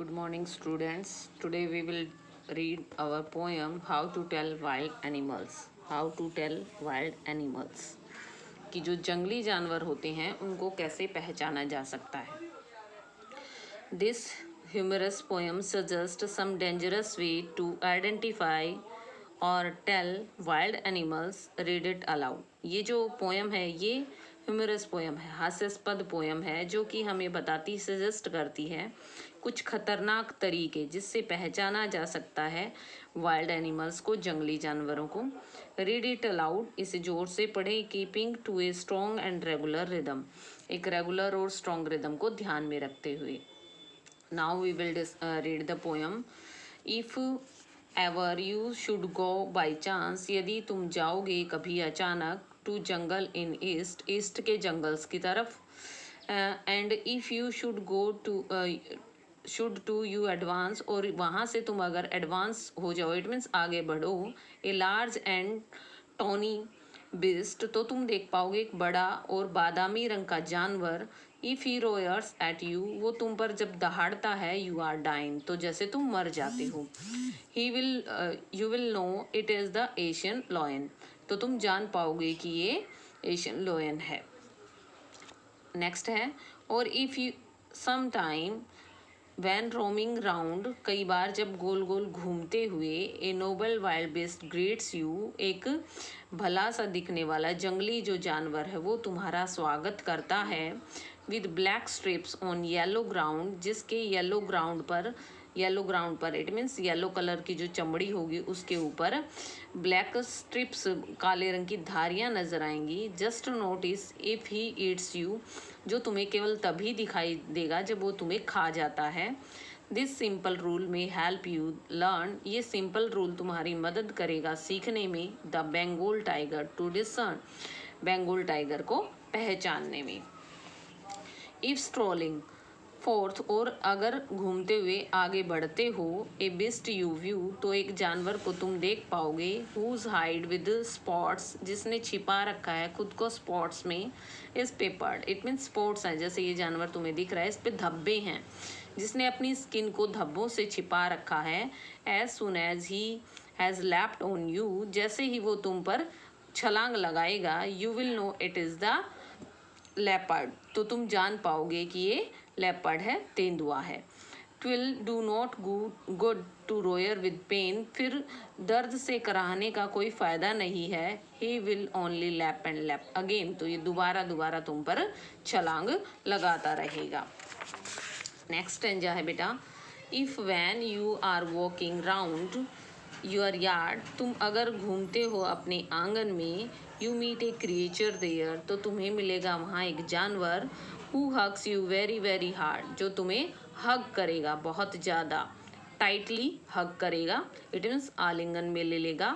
Good morning, students. Today we will read our poem How to Tell Wild Animals. How to Tell Wild Animals. कि जो जंगली जानवर होते हैं उनको कैसे पहचाना जा सकता है. This humorous poem suggests some dangerous way to identify और tell wild animals. Read it aloud. ये जो पोएम है ये ह्यूमरस पोएम है, हास्यास्पद पोएम है जो कि हमें बताती सजेस्ट करती है कुछ खतरनाक तरीके जिससे पहचाना जा सकता है वाइल्ड एनिमल्स को, जंगली जानवरों को. Read it aloud. इसे जोर से पढ़े. Keeping to a strong and regular rhythm. एक रेगुलर और स्ट्रॉन्ग रिदम को ध्यान में रखते हुए. Now we will read the poem. If ever you should go by chance. यदि तुम जाओगे कभी अचानक. To jungle in east. East के जंगल्स की तरफ. And if you should go to you advance. और वहाँ से तुम अगर एडवांस हो जाओ, इट मीन्स आगे बढ़ो. A large and tawny beast. तो तुम देख पाओगे एक बड़ा और बादामी रंग का जानवर. If he roars at you. वो तुम पर जब दहाड़ता है. You are dying. तो जैसे तुम मर जाते हो. You will know it is the Asian lion. तो तुम जान पाओगे कि ये एशियन लॉयन है. नेक्स्ट है. और if you some time when roaming round. कई बार जब गोल गोल घूमते हुए. A noble wild beast greets you. एक भला सा दिखने वाला जंगली जो जानवर है वो तुम्हारा स्वागत करता है. With black strips on yellow ground. जिसके येलो ग्राउंड पर इट मीन्स येलो कलर की जो चमड़ी होगी उसके ऊपर ब्लैक स्ट्रिप्स, काले रंग की धारियाँ नजर आएंगी. Just notice if he eats you. जो तुम्हें केवल तभी दिखाई देगा जब वो तुम्हें खा जाता है. This simple rule may help you learn. ये सिंपल रूल तुम्हारी मदद करेगा सीखने में. The Bengal tiger to discern. Bengal tiger को पहचानने में. If strolling forth. और अगर घूमते हुए आगे बढ़ते हो. A beast you view. तो एक जानवर को तुम देख पाओगे. Whose hide with spots. जिसने छिपा रखा है खुद को स्पॉट्स में. इस पेपर्ड. इट मीन्स स्पॉट्स हैं. जैसे ये जानवर तुम्हें दिख रहा है इस पे धब्बे हैं. जिसने अपनी स्किन को धब्बों से छिपा रखा है. As soon as he has leaped on you. जैसे ही वो तुम पर छलांग लगाएगा. You will know it is the leopard. तो तुम जान पाओगे कि ये लेपर्ड है, तेंदुआ है. Twill do not good to रोयर with pen. फिर दर्द से कराहने का कोई फ़ायदा नहीं है. He will only lap and lap again. तो ये दोबारा तुम पर छलांग लगाता रहेगा. नेक्स्ट स्टेंजा है बेटा. If when you are walking round your yard. तुम अगर घूमते हो अपने आंगन में. You meet a creature there. तो तुम्हें मिलेगा वहाँ एक जानवर. Who hugs you very very hard. जो तुम्हें हग करेगा बहुत ज़्यादा. टाइटली हग करेगा. इट मीन्स आलिंगन में ले लेगा.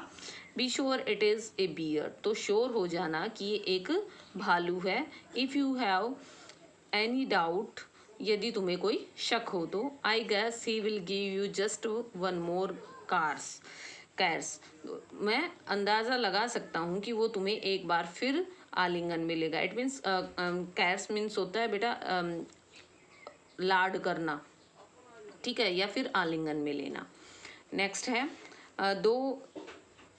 Be sure it is a bear. तो श्योर हो जाना कि ये एक भालू है. If you have any doubt. यदि तुम्हें कोई शक हो तो. I guess he will give you just one more caress. मैं अंदाज़ा लगा सकता हूँ कि वो तुम्हें एक बार फिर आलिंगन में लेगा. इट मीन्स कैर्स मीन्स होता है बेटा लाड करना, ठीक है, या फिर आलिंगन में लेना. नेक्स्ट है. Though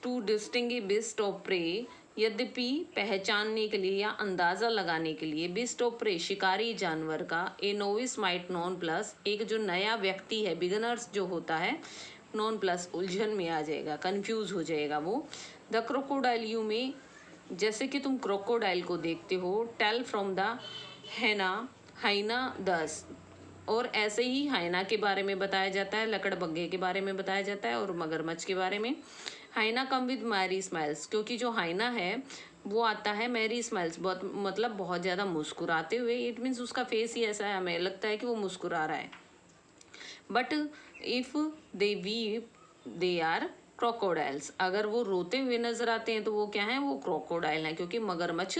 to distinguish beast of prey. यद्यपि पहचानने के लिए या अंदाज़ा लगाने के लिए. बिस्ट ऑफ प्रे शिकारी जानवर का. ए नोविस माइट नॉन प्लस. एक जो नया व्यक्ति है, बिगनर्स जो होता है, नॉन प्लस उलझन में आ जाएगा, कंफ्यूज हो जाएगा वो. द क्रोकोडाइल यू में. जैसे कि तुम क्रोकोडाइल को देखते हो. टेल फ्रॉम द हाइना दस. और ऐसे ही हाइना के बारे में बताया जाता है, लकड़बग्घे के बारे में बताया जाता है और मगरमच्छ के बारे में. हाइना कम विद मैरी स्माइल्स. क्योंकि जो हाइना है वो आता है मैरी स्माइल्स, बहुत ज़्यादा मुस्कुराते हुए. इट मीन्स उसका फेस ही ऐसा है, हमें लगता है कि वो मुस्कुरा रहा है. But if they weep they are crocodiles. अगर वो रोते हुए नजर आते हैं तो वो क्या है, वो क्रोकोडाइल हैं. क्योंकि मगरमच्छ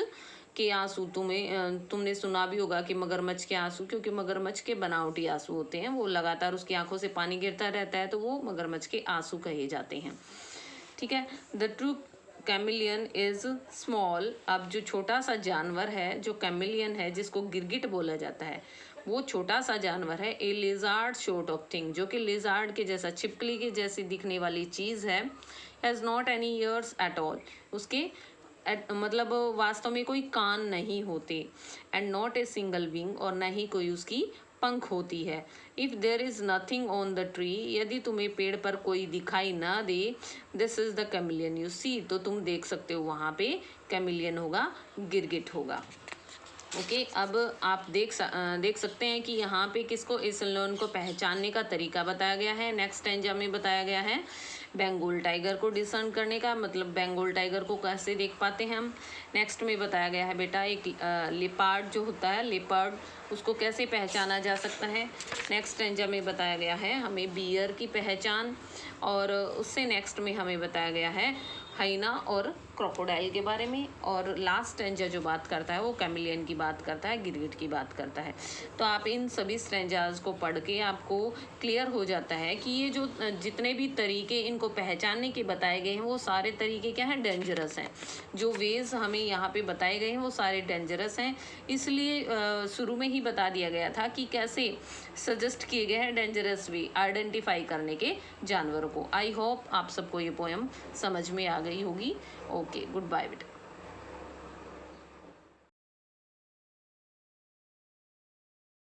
के आंसू तुमने सुना भी होगा कि मगरमच्छ के आंसू, क्योंकि मगरमच्छ के बनावटी आंसू होते हैं, वो लगातार उसकी आंखों से पानी गिरता रहता है, तो वो मगरमच्छ के आंसू कहे जाते हैं. ठीक है. The chameleon is small. अब जो छोटा सा जानवर है, जो कैमिलियन है, जिसको गिरगिट बोला जाता है, वो छोटा सा जानवर है। ए लिजार्ड शॉर्ट ऑफ थिंग, जो कि लिजार्ड के जैसा, छिपकली के जैसी दिखने वाली चीज़ है। Has not any ears at all, उसके मतलब वास्तव में कोई कान नहीं होते। And not a single wing, और न ही कोई उसकी पंख होती है। If there is nothing on the tree, यदि तुम्हें पेड़ पर कोई दिखाई ना दे, this is the chameleon you see, तो तुम देख सकते हो वहाँ पे कैमिलियन होगा, गिरगिट होगा। ओके अब आप देख सकते हैं कि यहाँ पे किसको, इस लोन को पहचानने का तरीका बताया गया है। नेक्स्ट स्टैंजा में बताया गया है बंगाल टाइगर को डिसर्न करने का, मतलब बंगाल टाइगर को कैसे देख पाते हैं हम। नेक्स्ट में बताया गया है बेटा एक लेपर्ड जो होता है, लेपर्ड, उसको कैसे पहचाना जा सकता है। नेक्स्ट स्टैंजा में बताया गया है हमें बियर की पहचान, और उससे नेक्स्ट में हमें बताया गया है हाइना और क्रोकोडाइल के बारे में। और लास्ट स्टैंजा जो बात करता है वो कैमिलियन की बात करता है, गिरगिट की बात करता है। तो आप इन सभी स्टैंजाज को पढ़ के आपको क्लियर हो जाता है कि ये जो जितने भी तरीके इनको पहचानने के बताए गए हैं, वो सारे तरीके क्या हैं, डेंजरस हैं। जो वेज हमें यहाँ पे बताए गए हैं वो सारे डेंजरस हैं, इसलिए शुरू में ही बता दिया गया था कि कैसे सजेस्ट किए गए हैं डेंजरस वे आइडेंटिफाई करने के जानवरों को। आई होप आप सबको ये पोएम समझ में आ गई होगी। ओके, गुड बाय बेटा।